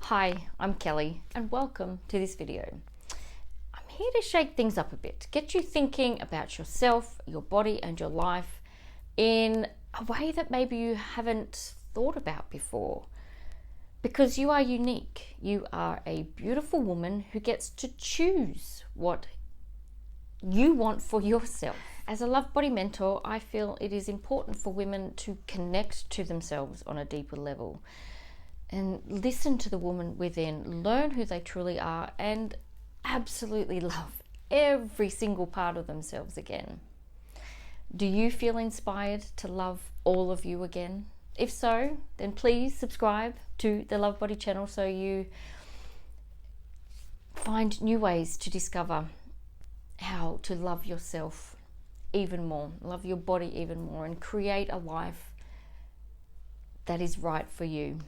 Hi, I'm Kelly and welcome to this video. I'm here to shake things up a bit, get you thinking about yourself, your body and your life in a way that maybe you haven't thought about before. Because you are unique. You are a beautiful woman who gets to choose what you want for yourself. As a love body mentor, I feel it is important for women to connect to themselves on a deeper level and listen to the woman within, learn who they truly are, and absolutely love every single part of themselves again. Do you feel inspired to love all of you again? If so, then please subscribe to the Love Body channel so you find new ways to discover how to love yourself even more, love your body even more, and create a life that is right for you.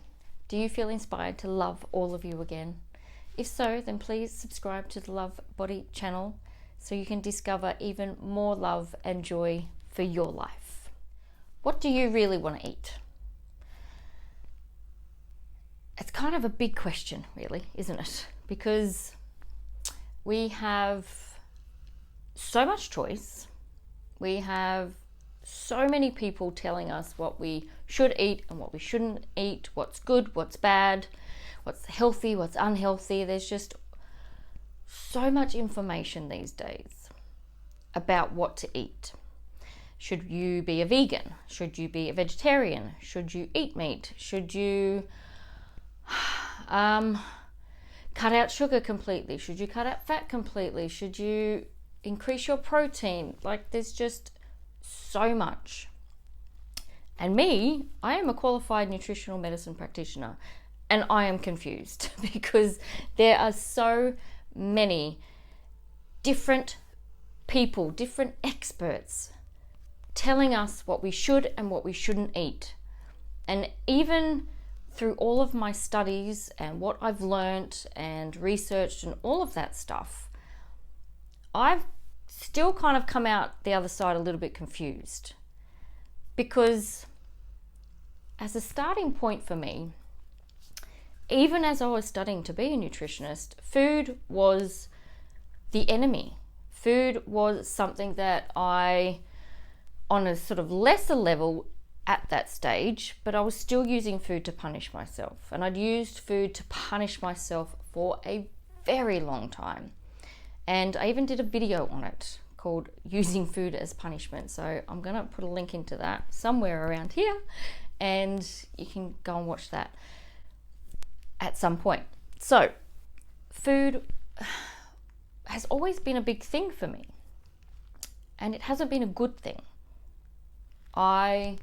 Do you feel inspired to love all of you again? If so, then please subscribe to the Love Body channel so you can discover even more love and joy for your life. What do you really want to eat? It's kind of a big question, really, isn't it? Because we have so much choice. We have so many people telling us what we should eat and what we shouldn't eat, what's good, what's bad, what's healthy, what's unhealthy. There's just so much information these days about what to eat. Should you be a vegan? Should you be a vegetarian? Should you eat meat? Should you cut out sugar completely? Should you cut out fat completely? Should you increase your protein? Like, there's just so much. And me, I am a qualified nutritional medicine practitioner, and I am confused because there are so many different people, different experts telling us what we should and what we shouldn't eat. And even through all of my studies and what I've learnt and researched and all of that stuff, I've still kind of come out the other side a little bit confused. Because as a starting point for me, even as I was studying to be a nutritionist, food was the enemy. Food was something that I, on a sort of lesser level at that stage, but I was still using food to punish myself. And I'd used food to punish myself for a very long time. And I even did a video on it called Using Food as Punishment. So I'm going to put a link into that somewhere around here, and you can go and watch that at some point. So food has always been a big thing for me, and it hasn't been a good thing. I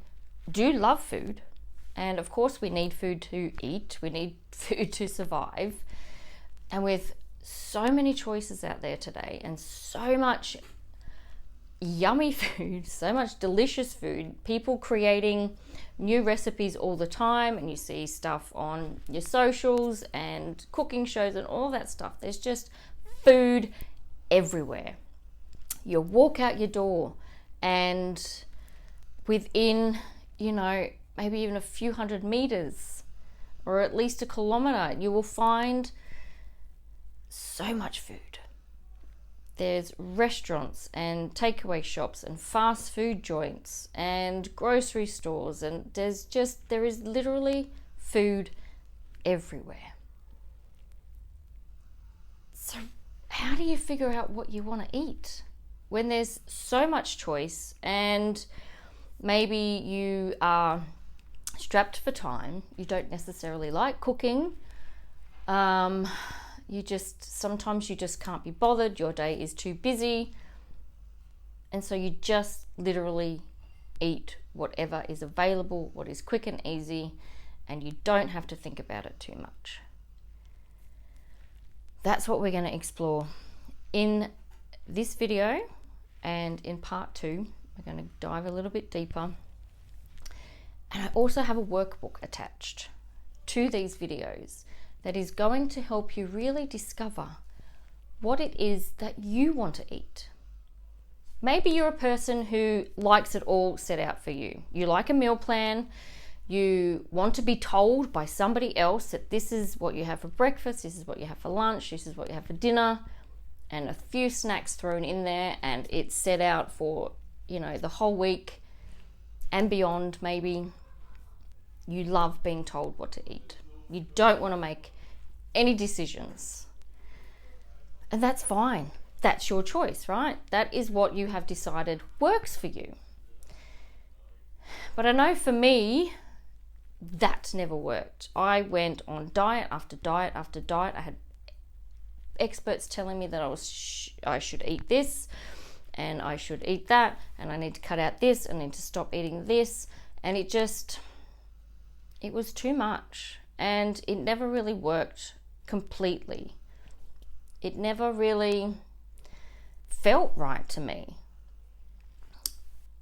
do love food, and of course we need food to eat, we need food to survive. And with so many choices out there today and so much yummy food, so much delicious food, people creating new recipes all the time, and you see stuff on your socials and cooking shows and all that stuff. There's just food everywhere. You walk out your door and within, maybe even a few hundred meters or at least a kilometer, you will find so much food. There's restaurants and takeaway shops and fast food joints and grocery stores, and there is literally food everywhere. So how do you figure out what you want to eat when there's so much choice, and maybe you are strapped for time, you don't necessarily like cooking, sometimes you just can't be bothered, your day is too busy, and so you just literally eat whatever is available, what is quick and easy, and you don't have to think about it too much. That's what we're going to explore in this video, and in part 2 we're going to dive a little bit deeper. And I also have a workbook attached to these videos that is going to help you really discover what it is that you want to eat. Maybe you're a person who likes it all set out for you. You like a meal plan, You want to be told by somebody else that this is what you have for breakfast, this is what you have for lunch, this is what you have for dinner, and a few snacks thrown in there, and it's set out for, the whole week and beyond. Maybe you love being told what to eat. You don't want to make any decisions. And that's fine. That's your choice, right? That is what you have decided works for you. But I know for me, that never worked. I went on diet after diet after diet. I had experts telling me that I should eat this and I should eat that, and I need to cut out this, and I need to stop eating this, and it was too much, and it never really worked completely. It never really felt right to me.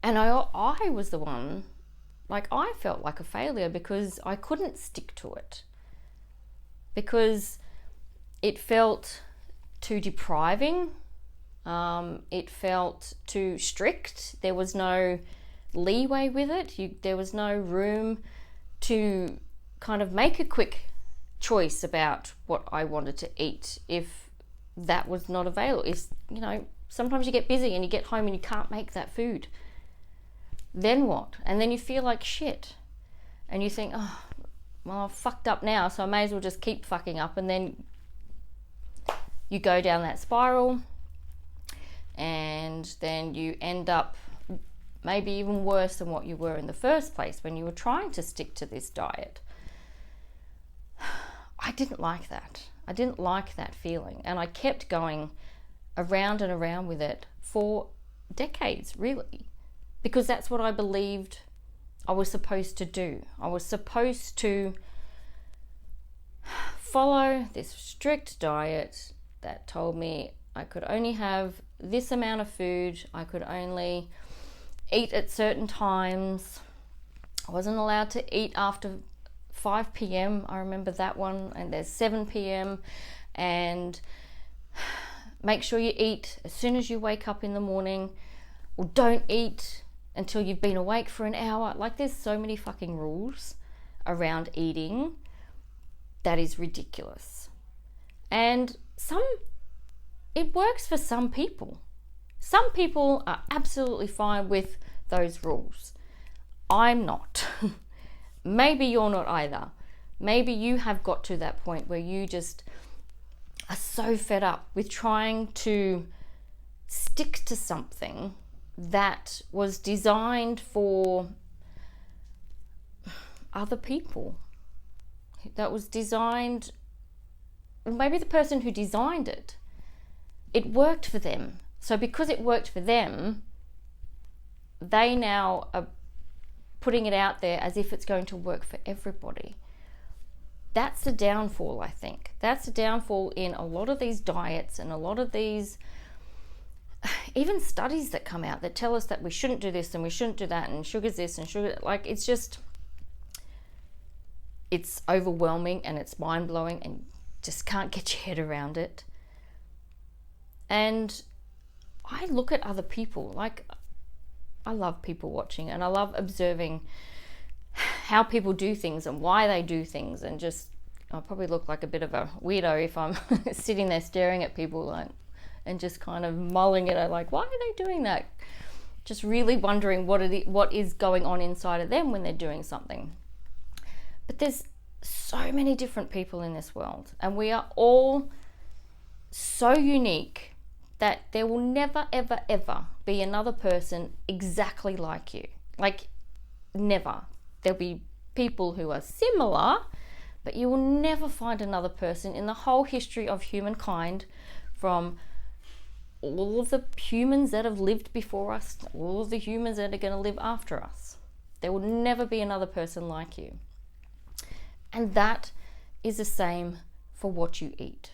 And I was the one, I felt like a failure because I couldn't stick to it. Because it felt too depriving. It felt too strict. There was no leeway with it. There was no room to kind of make a quick choice about what I wanted to eat if that was not available. Sometimes you get busy and you get home and you can't make that food. Then what? And then you feel like shit. And you think, oh, well, I've fucked up now, so I may as well just keep fucking up. And then you go down that spiral, and then you end up maybe even worse than what you were in the first place when you were trying to stick to this diet. I didn't like that. I didn't like that feeling. And I kept going around and around with it for decades, really, because that's what I believed I was supposed to do. I was supposed to follow this strict diet that told me I could only have this amount of food, I could only eat at certain times, I wasn't allowed to eat after 5 p.m. I remember that one, and there's 7 p.m. and make sure you eat as soon as you wake up in the morning, or don't eat until you've been awake for an hour. There's so many fucking rules around eating that is ridiculous. And it works for some people. Some people are absolutely fine with those rules. I'm not. Maybe you're not either. Maybe you have got to that point where you just are so fed up with trying to stick to something that was designed for other people. That was designed, maybe the person who designed it, it worked for them. So because it worked for them, they now are putting it out there as if it's going to work for everybody. That's the downfall, I think. That's the downfall in a lot of these diets and a lot of these even studies that come out that tell us that we shouldn't do this and we shouldn't do that, and sugar's this and sugar, it's overwhelming and it's mind-blowing and just can't get your head around it. And I look at other people, I love people watching, and I love observing how people do things and why they do things, and I'll probably look like a bit of a weirdo if I'm sitting there staring at people and just kind of mulling it. I'm like, why are they doing that? Just really wondering what is going on inside of them when they're doing something. But there's so many different people in this world, and we are all so unique that there will never, ever, ever be another person exactly like you. Never. There'll be people who are similar, but you will never find another person in the whole history of humankind, from all of the humans that have lived before us, all of the humans that are going to live after us. There will never be another person like you. And that is the same for what you eat.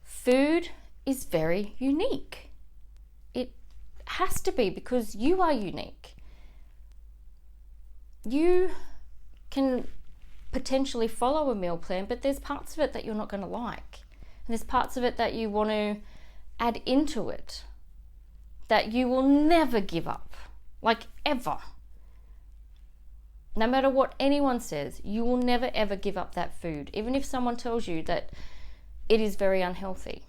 Food is very unique. It has to be, because you are unique. You can potentially follow a meal plan, but there's parts of it that you're not going to like. And there's parts of it that you want to add into it that you will never give up, ever. No matter what anyone says, you will never ever give up that food, even if someone tells you that it is very unhealthy.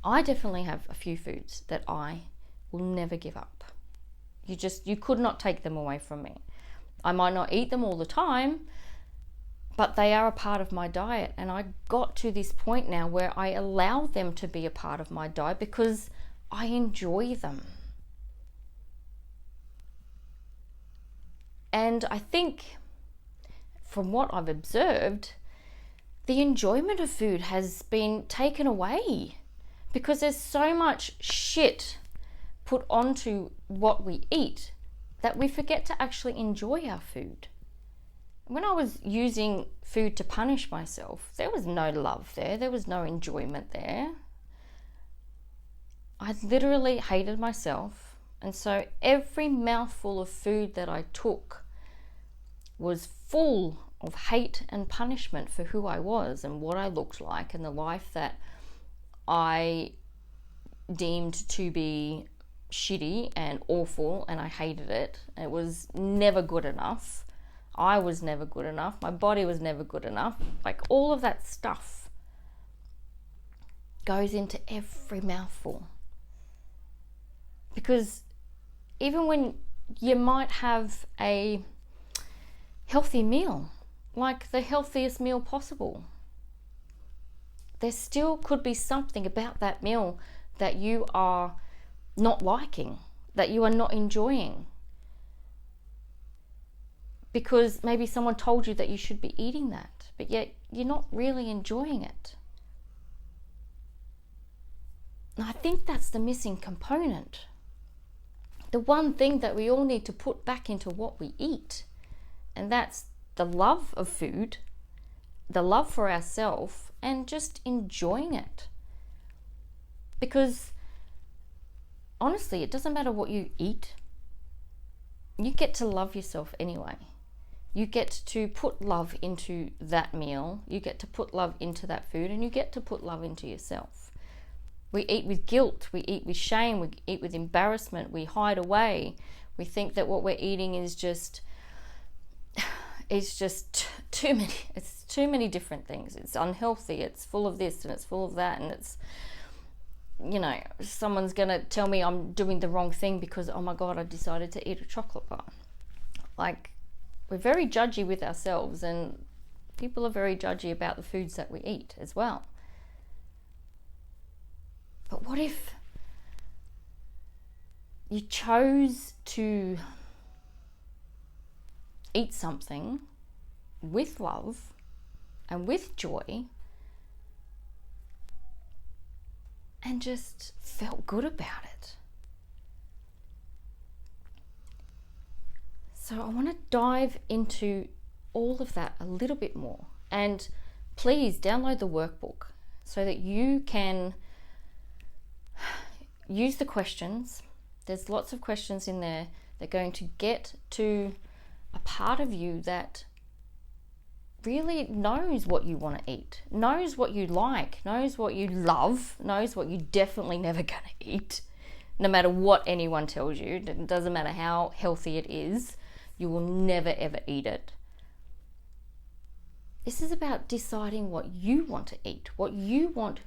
I definitely have a few foods that I will never give up. You could not take them away from me. I might not eat them all the time, but they are a part of my diet. And I got to this point now where I allow them to be a part of my diet because I enjoy them. And I think from what I've observed, the enjoyment of food has been taken away because there's so much shit put onto what we eat that we forget to actually enjoy our food. When I was using food to punish myself, there was no love there was no enjoyment there. I literally hated myself. And so every mouthful of food that I took was full of hate and punishment for who I was and what I looked like and the life that I deemed to be shitty and awful, and I hated it. It was never good enough. I was never good enough. My body was never good enough. Like, all of that stuff goes into every mouthful. Because even when you might have a healthy meal, like the healthiest meal possible, there still could be something about that meal that you are not liking, that you are not enjoying. Because maybe someone told you that you should be eating that, but yet you're not really enjoying it. And I think that's the missing component. The one thing that we all need to put back into what we eat, and that's the love of food, the love for ourselves, and just enjoying it. Because honestly, it doesn't matter what you eat. You get to love yourself anyway. You get to put love into that meal. You get to put love into that food, and you get to put love into yourself. We eat with guilt. We eat with shame. We eat with embarrassment. We hide away. We think that what we're eating is just too many. It's too many different things. It's unhealthy. It's full of this and it's full of that, and it's, you know, someone's gonna tell me I'm doing the wrong thing because, oh my God, I decided to eat a chocolate bar. Like, we're very judgy with ourselves, and people are very judgy about the foods that we eat as well. But what if you chose to eat something with love and with joy and just felt good about it? So I want to dive into all of that a little bit more. And please download the workbook so that you can use the questions. There's lots of questions in there that are going to get to a part of you that really knows what you want to eat, knows what you like, knows what you love, knows what you definitely never going to eat, no matter what anyone tells you. It doesn't matter how healthy it is, you will never ever eat it. This is about deciding what you want to eat, what you want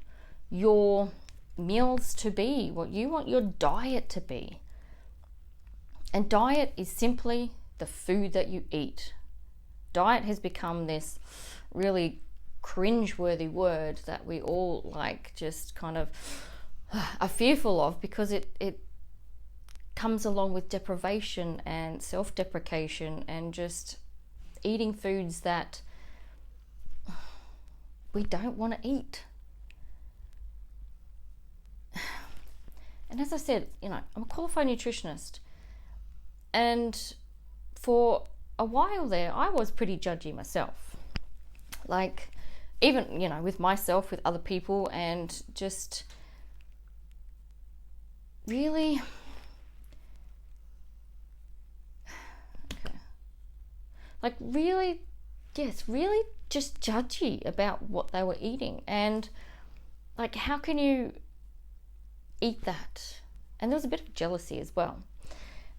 your meals to be, what you want your diet to be. And diet is simply the food that you eat. Diet has become this really cringe-worthy word that we all like just kind of are fearful of, because it comes along with deprivation and self-deprecation and just eating foods that we don't want to eat. And as I said, you know, I'm a qualified nutritionist, and for a while there, I was pretty judgy myself. Like, even, you know, with myself, with other people, and just really, like really, yes, really just judgy about what they were eating. And like, how can you eat that? And there was a bit of jealousy as well.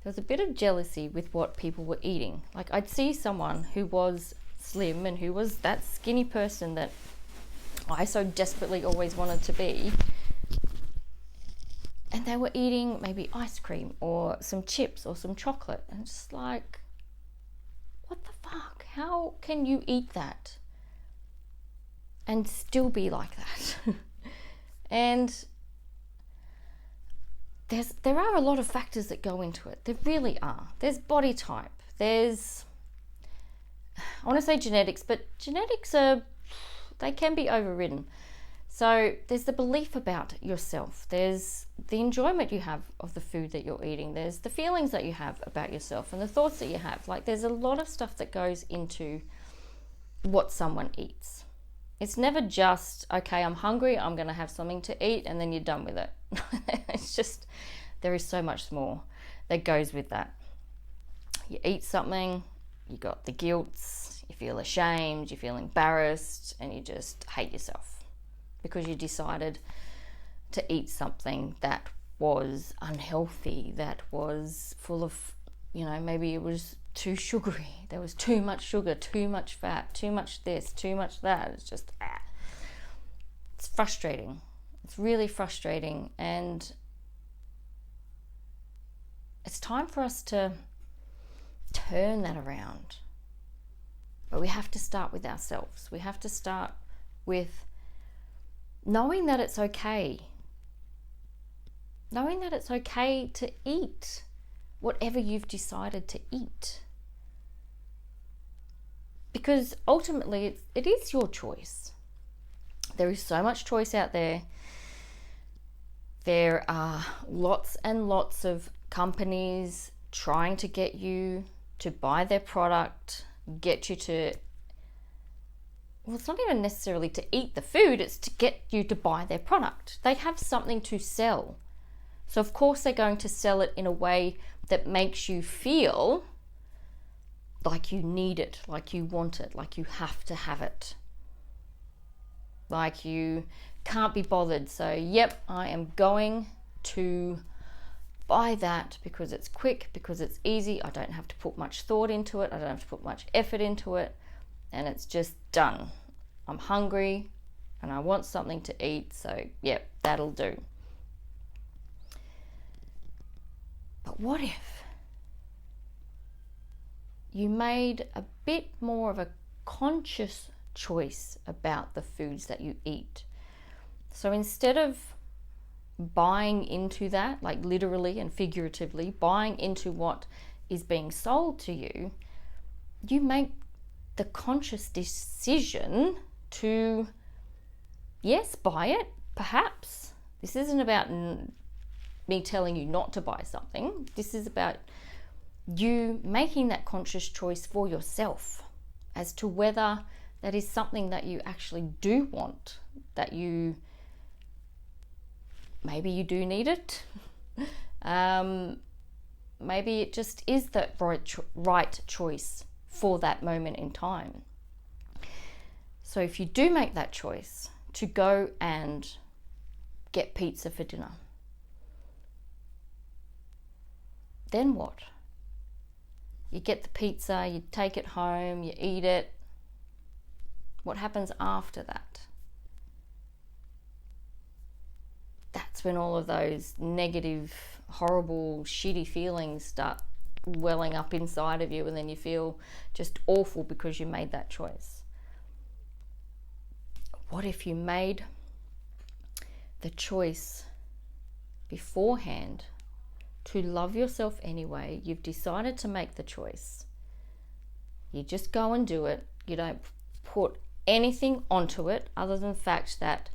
there was a bit of jealousy with what people were eating. Like, I'd see someone who was slim and who was that skinny person that I so desperately always wanted to be, and they were eating maybe ice cream or some chips or some chocolate, and it's just like, what the fuck? How can you eat that and still be like that? And there are a lot of factors that go into it. There really are. There's body type. There's, I want to say genetics, but genetics they can be overridden. So there's the belief about yourself. There's the enjoyment you have of the food that you're eating. There's the feelings that you have about yourself and the thoughts that you have. Like, there's a lot of stuff that goes into what someone eats. It's never just, okay, I'm hungry, I'm going to have something to eat, and then you're done with it. It's just, there is so much more that goes with that. You eat something, you got the guilt, you feel ashamed, you feel embarrassed, and you just hate yourself because you decided to eat something that was unhealthy, that was full of, maybe it was too sugary. There was too much sugar, too much fat, too much this, too much that. It's just, it's frustrating. It's really frustrating. And it's time for us to turn that around. But we have to start with ourselves. We have to start with knowing that it's okay. Knowing that it's okay to eat whatever you've decided to eat. Because ultimately it is your choice. There is so much choice out there. There are lots and lots of companies trying to get you to buy their product, get you to, well, it's not even necessarily to eat the food, it's to get you to buy their product. They have something to sell. So of course they're going to sell it in a way that makes you feel like you need it, like you want it, like you have to have it. Like you can't be bothered. So, yep, I am going to buy that because it's quick, because it's easy. I don't have to put much thought into it. I don't have to put much effort into it. And it's just done. I'm hungry and I want something to eat. So, yep, that'll do. But what if you made a bit more of a conscious choice about the foods that you eat? So instead of buying into that, like literally and figuratively, buying into what is being sold to you, you make the conscious decision to, yes, buy it, perhaps. This isn't about me telling you not to buy something. This is about you making that conscious choice for yourself as to whether that is something that you actually do want, that maybe you do need it. Maybe it just is the right choice for that moment in time. So if you do make that choice to go and get pizza for dinner, then what? You get the pizza, you take it home, you eat it. What happens after that? That's when all of those negative, horrible, shitty feelings start welling up inside of you, and then you feel just awful because you made that choice. What if you made the choice beforehand to love yourself anyway? You've decided to make the choice. You just go and do it. You don't put anything onto it other than the fact that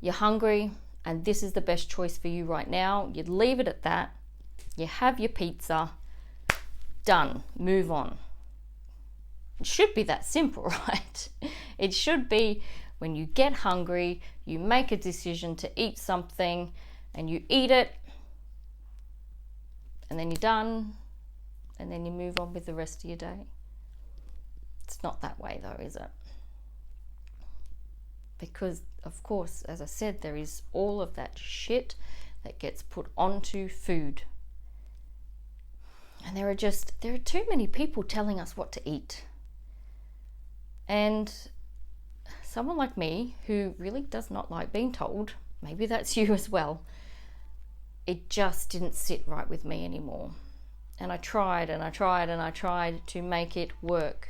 you're hungry and this is the best choice for you right now. You leave it at that. You have your pizza. Done. Move on. It should be that simple, right? It should be when you get hungry, you make a decision to eat something and you eat it, and then you're done, and then you move on with the rest of your day. It's not that way though, is it? Because, of course, as I said, there is all of that shit that gets put onto food. And there are too many people telling us what to eat. And someone like me who really does not like being told, maybe that's you as well, it just didn't sit right with me anymore. And I tried and I tried and I tried to make it work.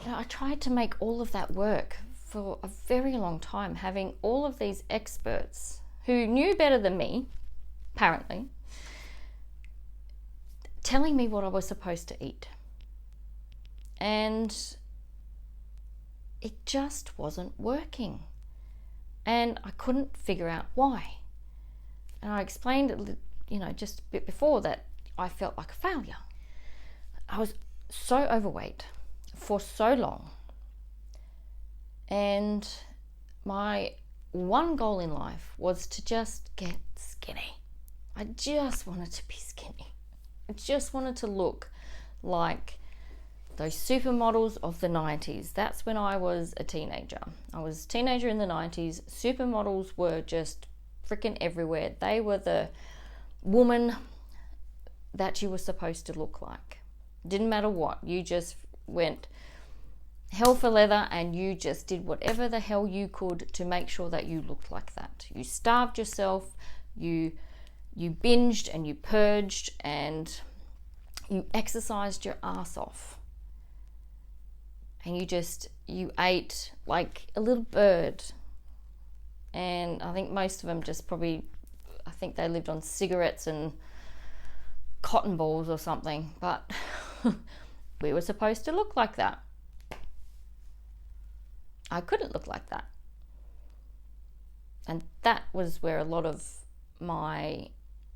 And I tried to make all of that work for a very long time, having all of these experts who knew better than me, apparently, telling me what I was supposed to eat. And it just wasn't working. And I couldn't figure out why. And I explained, just a bit before that I felt like a failure. I was so overweight for so long. And my one goal in life was to just get skinny. I just wanted to be skinny. I just wanted to look like those supermodels of the 90s. That's when I was a teenager. I was a teenager in the 90s. Supermodels were just freaking everywhere. They were the woman that you were supposed to look like. Didn't matter what. You just went hell for leather and you just did whatever the hell you could to make sure that you looked like that. You starved yourself. You binged and you purged and you exercised your ass off. And you ate like a little bird. And I think most of them I think they lived on cigarettes and cotton balls or something. But we were supposed to look like that. I couldn't look like that. And that was where a lot of my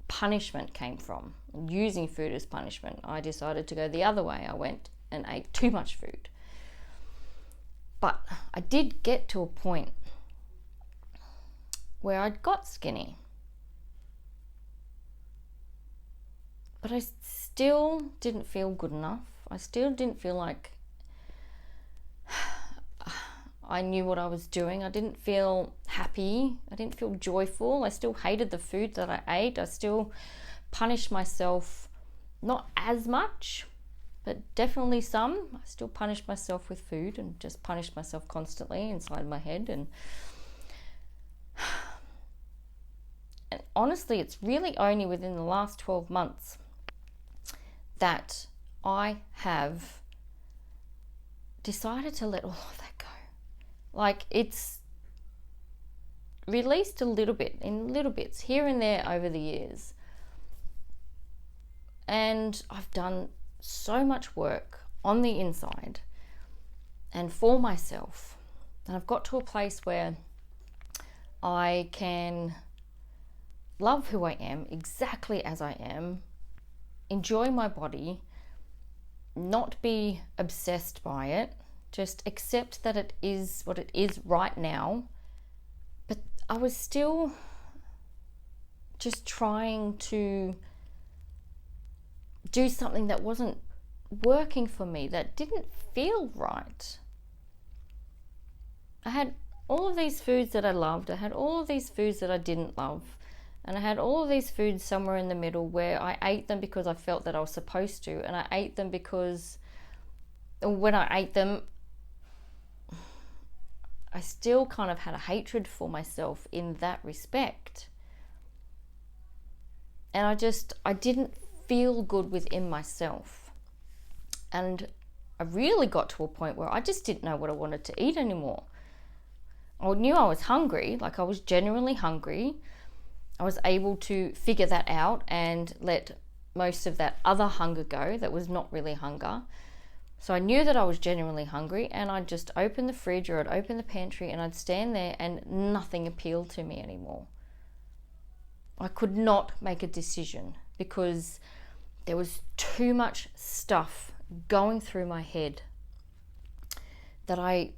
punishment came from. Using food as punishment. I decided to go the other way. I went and ate too much food. But I did get to a point where I got skinny. But I still didn't feel good enough. I still didn't feel like I knew what I was doing. I didn't feel happy. I didn't feel joyful. I still hated the food that I ate. I still punished myself, not as much, but definitely some. I still punished myself with food and just punished myself constantly inside my head. And honestly, it's really only within the last 12 months that I have decided to let all of that go. Like, it's released a little bit, in little bits, here and there over the years. And I've done so much work on the inside and for myself. And I've got to a place where I can love who I am exactly as I am, enjoy my body, not be obsessed by it, just accept that it is what it is right now. But I was still just trying to do something that wasn't working for me, that didn't feel right. I had all of these foods that I loved. I had all of these foods that I didn't love. And I had all of these foods somewhere in the middle where I ate them because I felt that I was supposed to. And I ate them because when I ate them, I still kind of had a hatred for myself in that respect. And I didn't feel good within myself. And I really got to a point where I just didn't know what I wanted to eat anymore. I knew I was hungry, like I was genuinely hungry. I was able to figure that out and let most of that other hunger go that was not really hunger. So I knew that I was genuinely hungry, and I'd just open the fridge or I'd open the pantry and I'd stand there and nothing appealed to me anymore. I could not make a decision because there was too much stuff going through my head that I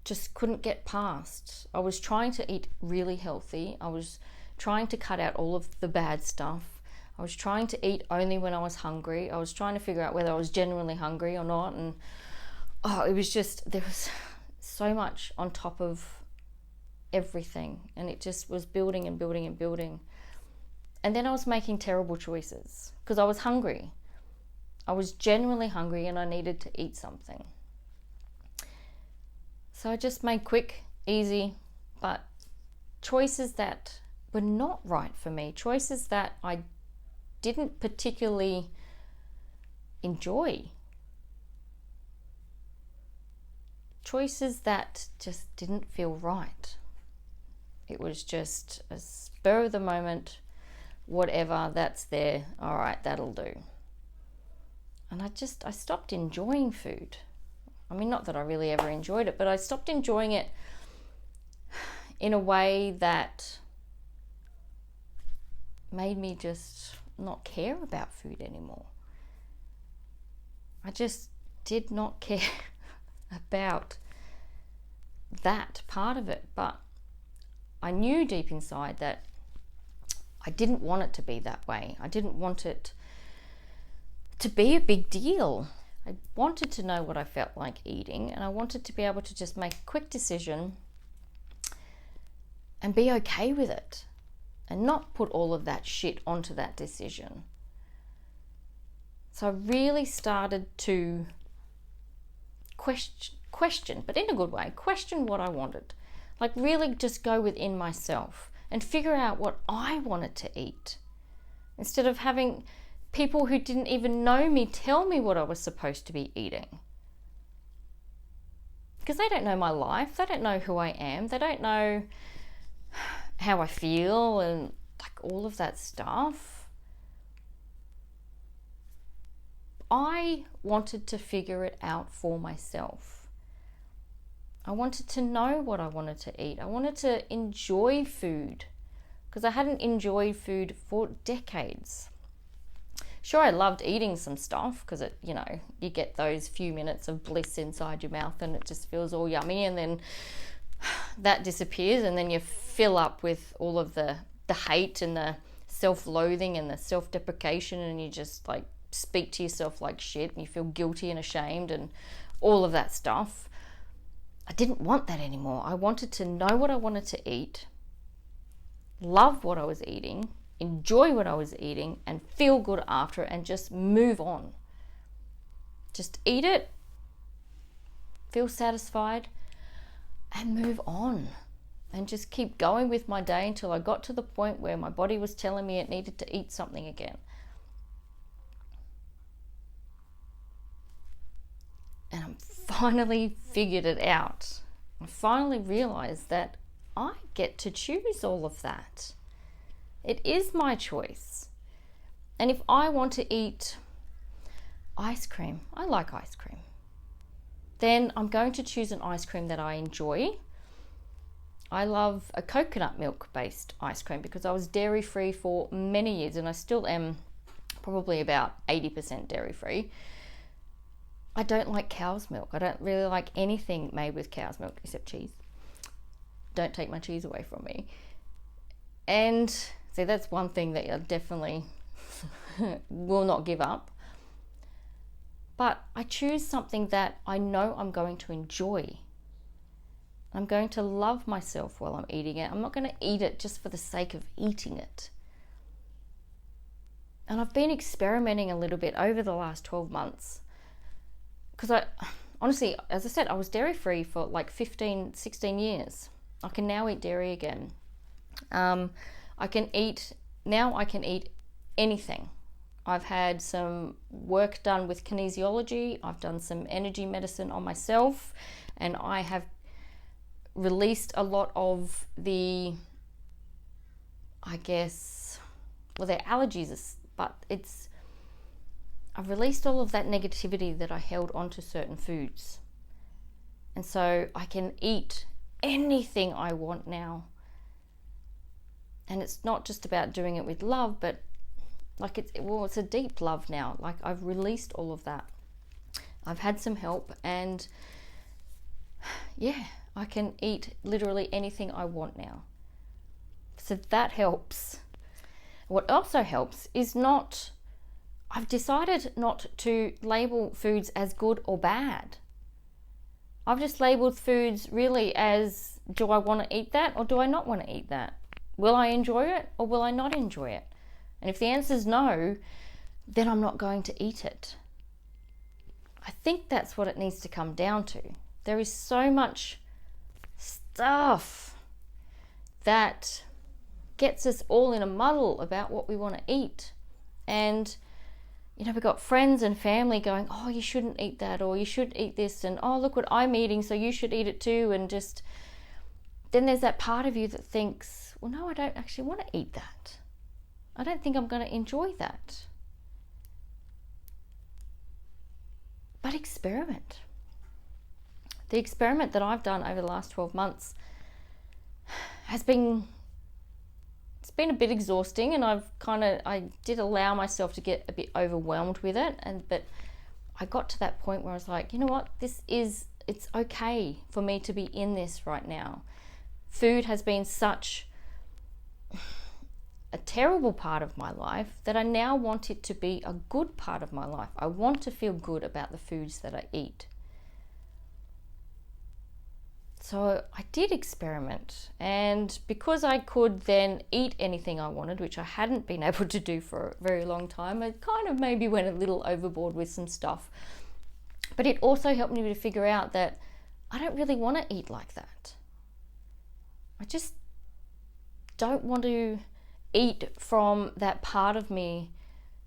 just couldn't get past. I was trying to eat really healthy. I was trying to cut out all of the bad stuff. I was trying to eat only when I was hungry. I was trying to figure out whether I was genuinely hungry or not. And it was just, there was so much on top of everything. And it just was building and building and building. And then I was making terrible choices because I was hungry. I was genuinely hungry and I needed to eat something. So I just made quick, easy, but choices that were not right for me, choices that I didn't particularly enjoy, choices that just didn't feel right. It was just a spur of the moment, whatever that's there, all right, that'll do. And I stopped enjoying food. I mean, not that I really ever enjoyed it, but I stopped enjoying it in a way that made me just not care about food anymore. I just did not care about that part of it, but I knew deep inside that I didn't want it to be that way. I didn't want it to be a big deal. I wanted to know what I felt like eating, and I wanted to be able to just make a quick decision and be okay with it and not put all of that shit onto that decision. So I really started to question, but in a good way, question what I wanted. Like really just go within myself and figure out what I wanted to eat, instead of having people who didn't even know me tell me what I was supposed to be eating. Because they don't know my life, they don't know who I am, they don't know how I feel and like all of that stuff. I wanted to figure it out for myself. I wanted to know what I wanted to eat. I wanted to enjoy food, because I hadn't enjoyed food for decades. Sure, I loved eating some stuff because it, you get those few minutes of bliss inside your mouth and it just feels all yummy, and then that disappears, and then you fill up with all of the hate and the self-loathing and the self-deprecation, and you just like speak to yourself like shit and you feel guilty and ashamed and all of that stuff. I didn't want that anymore. I wanted to know what I wanted to eat, love what I was eating, enjoy what I was eating, and feel good after it, and just move on. Just eat it, feel satisfied, and move on. And just keep going with my day until I got to the point where my body was telling me it needed to eat something again. And I finally figured it out. I finally realized that I get to choose all of that. It is my choice. And if I want to eat ice cream, I like ice cream, then I'm going to choose an ice cream that I enjoy. I love a coconut milk based ice cream because I was dairy free for many years, and I still am probably about 80% dairy free. I don't like cow's milk. I don't really like anything made with cow's milk except cheese. Don't take my cheese away from me. And see, that's one thing that I definitely will not give up. But I choose something that I know I'm going to enjoy. I'm going to love myself while I'm eating it. I'm not going to eat it just for the sake of eating it. And I've been experimenting a little bit over the last 12 months. Because honestly, as I said, I was dairy free for like 15, 16 years. I can now eat dairy again. I can eat anything. I've had some work done with kinesiology. I've done some energy medicine on myself, and I have released a lot of the, they're allergies, but I've released all of that negativity that I held onto certain foods. And so I can eat anything I want now. And it's not just about doing it with love, but it's a deep love now. Like, I've released all of that. I've had some help, and yeah, I can eat literally anything I want now. So that helps. What also helps is I've decided not to label foods as good or bad. I've just labeled foods really as, do I want to eat that or do I not want to eat that? Will I enjoy it or will I not enjoy it? And if the answer is no, then I'm not going to eat it. I think that's what it needs to come down to. There is so much stuff that gets us all in a muddle about what we want to eat. And, you know, we've got friends and family going, oh, you shouldn't eat that, or you should eat this, and oh, look what I'm eating, so you should eat it too. And just, then there's that part of you that thinks, well, no, I don't actually want to eat that. I don't think I'm going to enjoy that. But experiment. The experiment that I've done over the last 12 months has been, it's been a bit exhausting, and I did allow myself to get a bit overwhelmed with it, but I got to that point where I was like, you know what, it's okay for me to be in this right now. Food has been such a terrible part of my life that I now want it to be a good part of my life. I want to feel good about the foods that I eat. So I did experiment, and because I could then eat anything I wanted, which I hadn't been able to do for a very long time, I kind of maybe went a little overboard with some stuff. But it also helped me to figure out that I don't really want to eat like that. I just don't want to eat from that part of me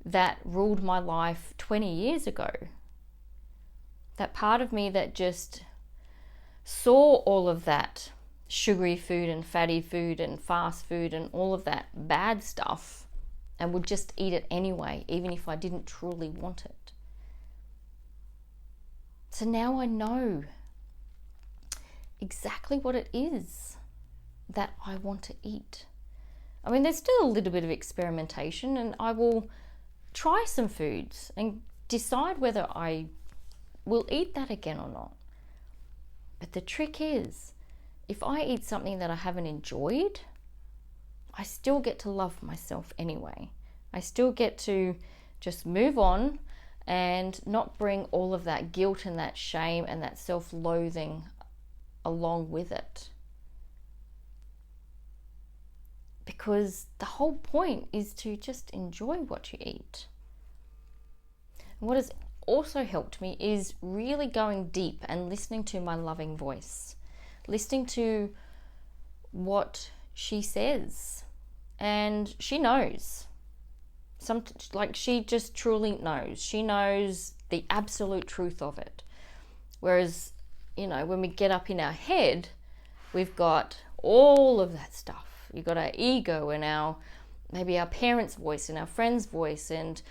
that ruled my life 20 years ago. That part of me that just saw all of that sugary food and fatty food and fast food and all of that bad stuff and would just eat it anyway, even if I didn't truly want it. So now I know exactly what it is that I want to eat. I mean, there's still a little bit of experimentation, and I will try some foods and decide whether I will eat that again or not. But the trick is, if I eat something that I haven't enjoyed, I still get to love myself anyway. I still get to just move on and not bring all of that guilt and that shame and that self-loathing along with it. Because the whole point is to just enjoy what you eat. And what has also helped me is really going deep and listening to my loving voice, listening to what she says. And she knows. She just truly knows. She knows the absolute truth of it. Whereas, you know, when we get up in our head, we've got all of that stuff. You've got our ego and maybe our parents' voice and our friends' voice and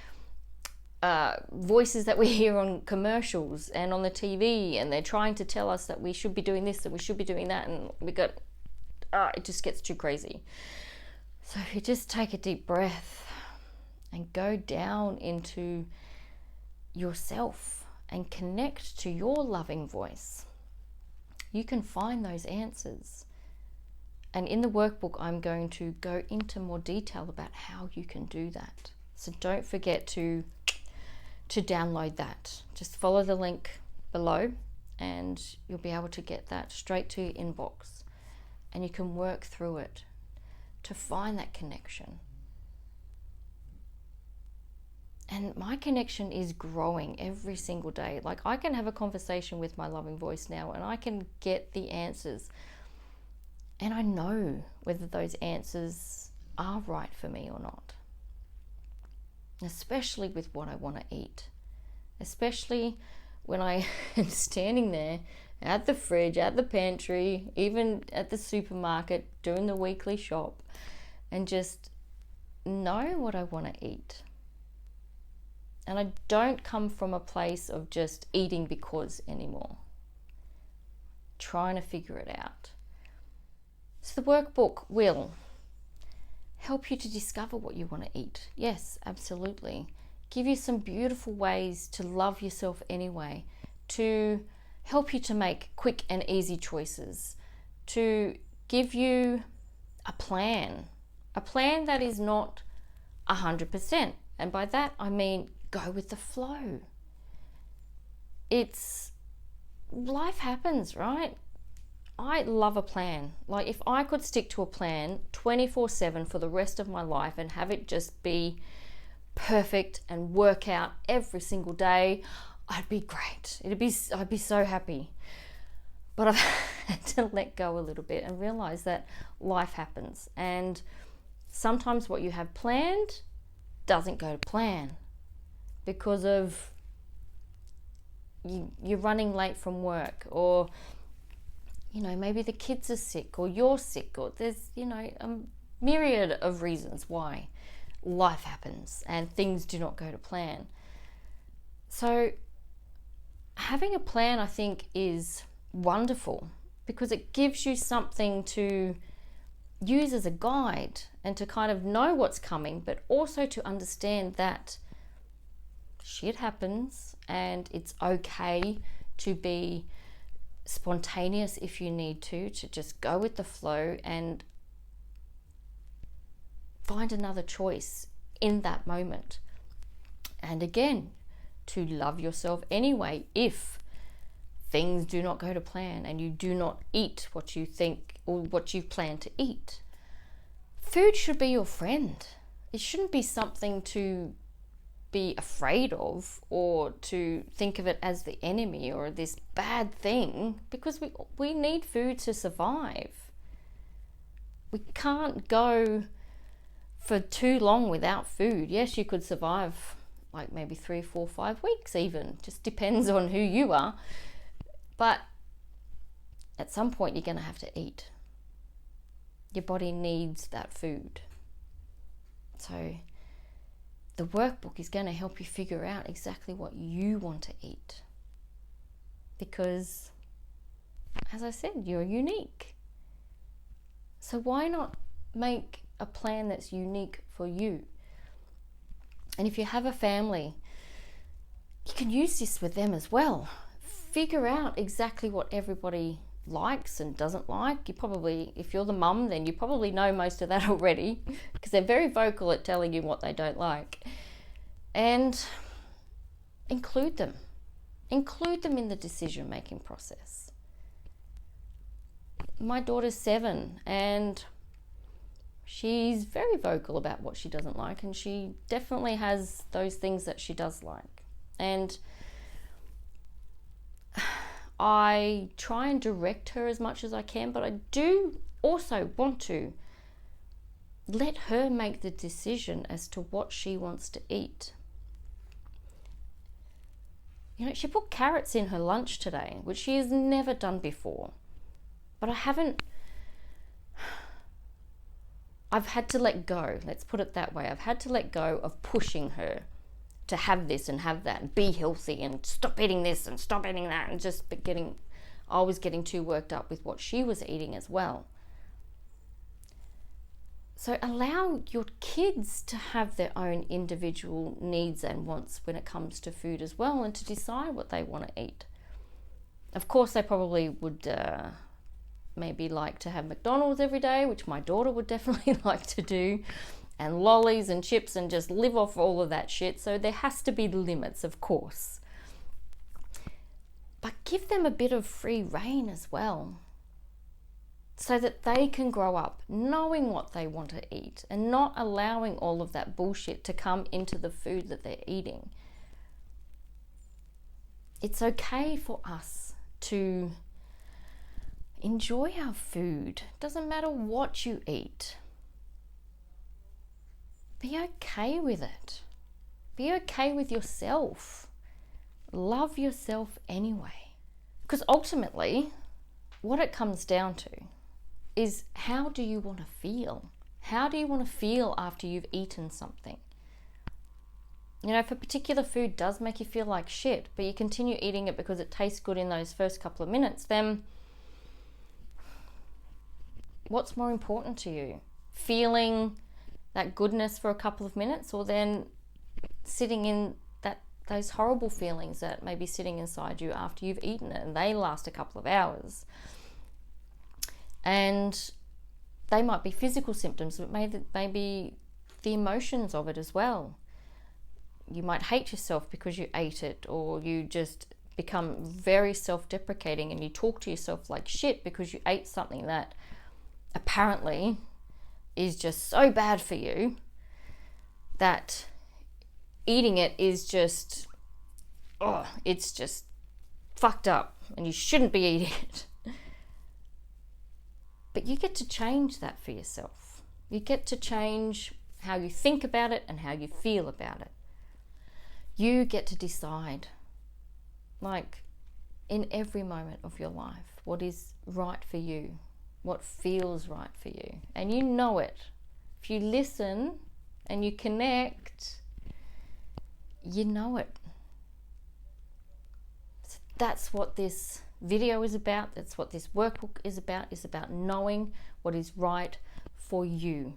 voices that we hear on commercials and on the TV, and they're trying to tell us that we should be doing this and we should be doing that, and it just gets too crazy. So if you just take a deep breath and go down into yourself and connect to your loving voice, you can find those answers. And in the workbook, I'm going to go into more detail about how you can do that. So don't forget to download that. Just follow the link below and you'll be able to get that straight to your inbox. And you can work through it to find that connection. And my connection is growing every single day. Like, I can have a conversation with my loving voice now and I can get the answers. And I know whether those answers are right for me or not. Especially with what I want to eat. Especially when I am standing there at the fridge, at the pantry, even at the supermarket, doing the weekly shop, and just know what I want to eat. And I don't come from a place of just eating because anymore. Trying to figure it out. So the workbook will help you to discover what you want to eat. Yes, absolutely. Give you some beautiful ways to love yourself anyway, to help you to make quick and easy choices, to give you a plan that is not 100%. And by that, I mean, go with the flow. Life happens, right? I love a plan. Like, if I could stick to a plan 24/7 for the rest of my life and have it just be perfect and work out every single day, I'd be great. I'd be so happy. But I've had to let go a little bit and realize that life happens. And sometimes what you have planned doesn't go to plan because of you're running late from work, or maybe the kids are sick, or you're sick, or there's a myriad of reasons why life happens and things do not go to plan. So having a plan, I think, is wonderful because it gives you something to use as a guide and to kind of know what's coming, but also to understand that shit happens and it's okay to be spontaneous if you need to just go with the flow and find another choice in that moment. And again, to love yourself anyway if things do not go to plan and you do not eat what you think or what you plan to eat. Food should be your friend. It shouldn't be something to be afraid of or to think of it as the enemy or this bad thing, because we need food to survive. We can't go for too long without food. Yes, you could survive like maybe 3, 4, 5 weeks even. Just depends on who you are. But at some point you're going to have to eat. Your body needs that food. So the workbook is going to help you figure out exactly what you want to eat. Because, as I said, you're unique. So why not make a plan that's unique for you? And if you have a family, you can use this with them as well. Figure out exactly what everybody likes and doesn't like. You probably, if you're the mum, then you probably know most of that already because they're very vocal at telling you what they don't like. And include them. Include them in the decision-making process. My daughter's 7 and she's very vocal about what she doesn't like, and she definitely has those things that she does like. And I try and direct her as much as I can, but I do also want to let her make the decision as to what she wants to eat. She put carrots in her lunch today, which she has never done before. But I've had to let go, let's put it that way. I've had to let go of pushing her to have this and have that and be healthy and stop eating this and stop eating that, and just I was getting too worked up with what she was eating as well. So allow your kids to have their own individual needs and wants when it comes to food as well, and to decide what they want to eat. Of course, they probably would maybe like to have McDonald's every day, which my daughter would definitely like to do, and lollies and chips and just live off all of that shit. So there has to be limits, of course. But give them a bit of free rein as well, so that they can grow up knowing what they want to eat and not allowing all of that bullshit to come into the food that they're eating. It's okay for us to enjoy our food. Doesn't matter what you eat. Be okay with it. Be okay with yourself. Love yourself anyway. Because ultimately, what it comes down to is, how do you want to feel? How do you want to feel after you've eaten something? If a particular food does make you feel like shit, but you continue eating it because it tastes good in those first couple of minutes, then what's more important to you? Feeling that goodness for a couple of minutes, or then sitting in those horrible feelings that may be sitting inside you after you've eaten it, and they last a couple of hours? And they might be physical symptoms, but maybe the emotions of it as well. You might hate yourself because you ate it, or you just become very self-deprecating and you talk to yourself like shit because you ate something that apparently is just so bad for you that eating it is just oh, it's just fucked up and you shouldn't be eating it. But you get to change that for yourself. You get to change how you think about it and how you feel about it. You get to decide, like in every moment of your life, what is right for you, what feels right for you. And you know it. If you listen and you connect, you know it. So that's what this video is about. That's what this workbook is about knowing what is right for you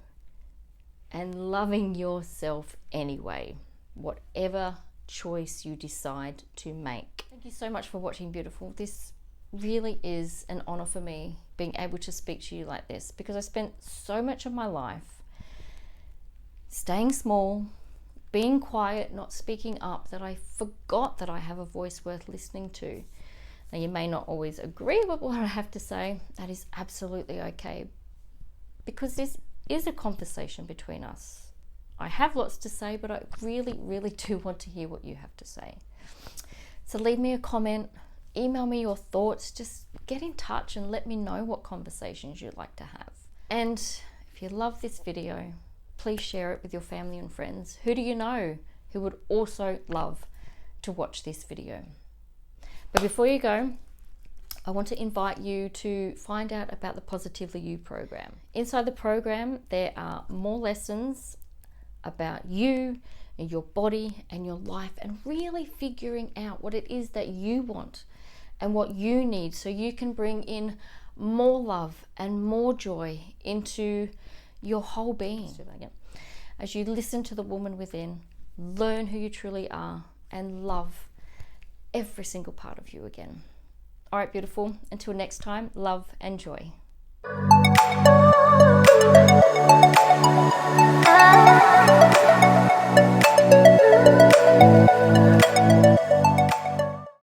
and loving yourself anyway, whatever choice you decide to make. Thank you so much for watching, beautiful. This really is an honor for me being able to speak to you like this, because I spent so much of my life staying small, being quiet, not speaking up, that I forgot that I have a voice worth listening to. Now, you may not always agree with what I have to say. That is absolutely okay, because this is a conversation between us. I have lots to say, but I really, really do want to hear what you have to say. So leave me a comment, email me your thoughts, just get in touch and let me know what conversations you'd like to have. And if you love this video, please share it with your family and friends. Who do you know who would also love to watch this video? But before you go, I want to invite you to find out about the Positively You program. Inside the program, there are more lessons about you and your body and your life, and really figuring out what it is that you want and what you need, so you can bring in more love and more joy into your whole being. As you listen to the woman within, learn who you truly are, and love every single part of you again. All right, beautiful. Until next time, love and joy.